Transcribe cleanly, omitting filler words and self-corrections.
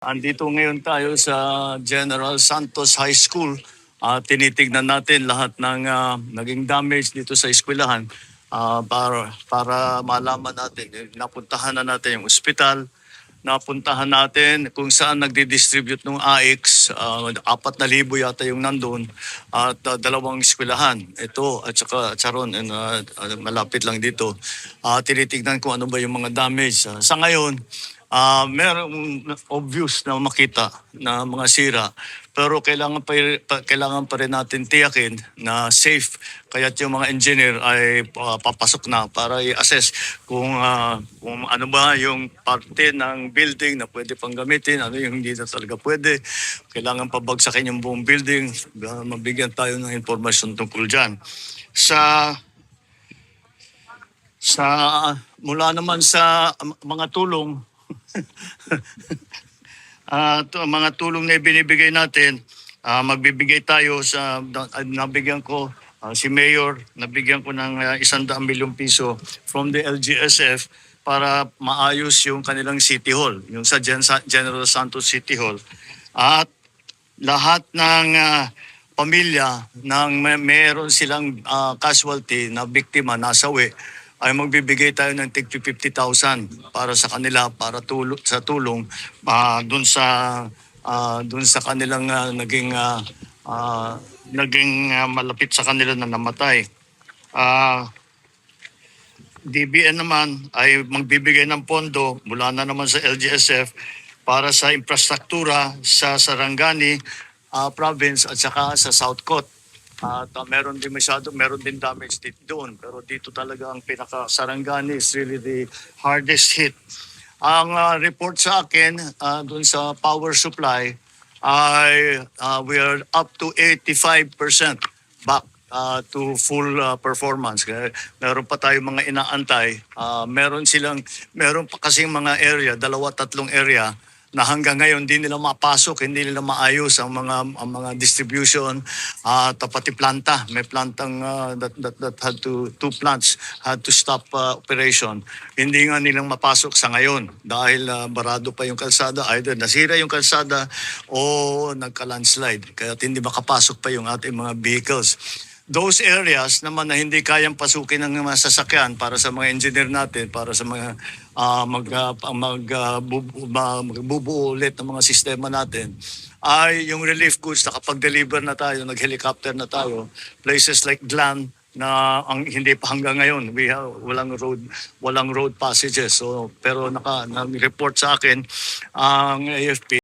Andito ngayon tayo sa General Santos High School. Tinitignan natin lahat ng naging damage dito sa eskwelahan para malaman natin. Napuntahan na natin yung ospital, napuntahan natin kung saan nagdi-distribute ng AX. 4,000 yata yung nandun at dalawang eskwelahan. Ito at saka Charon and malapit lang dito. Tinitignan ko ano ba yung mga damage. Sa ngayon, merong obvious na makita na mga sira, pero kailangan pa rin natin tiyakin na safe, kaya't yung mga engineer ay papasok na para i-assess kung ano ba yung parte ng building na pwede pang gamitin, ano yung hindi na talaga pwede. Kailangan pabagsakin yung buong building, mabigyan tayo ng impormasyon tungkol dyan. Sa mula naman sa mga tulong mga tulong na ibinibigay natin, magbibigay tayo nabigyan ko si Mayor, nabigyan ko ng 100 milyong piso from the LGSF para maayos yung kanilang City Hall, yung sa General Santos City Hall. At lahat ng pamilya nang meron silang casualty na biktima, nasawi, ay magbibigay tayo ng tig 50,000 para sa kanila, para sa tulong dun sa kanilang naging malapit sa kanila na namatay. DBN naman ay magbibigay ng pondo mula na naman sa LGSF para sa infrastruktura sa Sarangani province at saka sa South Coast. At meron din damage dito doon. Pero dito talaga ang pinaka-Sarangani is really the hardest hit. Ang report sa akin doon sa power supply ay we are up to 85% back to full performance. Meron pa tayong mga inaantay. Meron pa kasing mga area, 2-3 area na hanggang ngayon hindi nila mapasok, hindi nila maayos ang mga distribution at pati planta. May plantang that had two plants had to stop operation. Hindi nga nilang mapasok sa ngayon dahil barado pa yung kalsada, either nasira yung kalsada o nagka-landslide. Kaya hindi makapasok pa yung ating mga vehicles. Those areas naman na hindi kayang pasukin ng mga sasakyan para sa mga engineer natin, para sa mga magbubuo ulit ng mga sistema natin, ay yung relief goods nakapag-deliver na tayo, nag-helicopter na tayo, places like Glan na hindi pa hanggang ngayon walang road passages. So pero nag-report sa akin ang AFP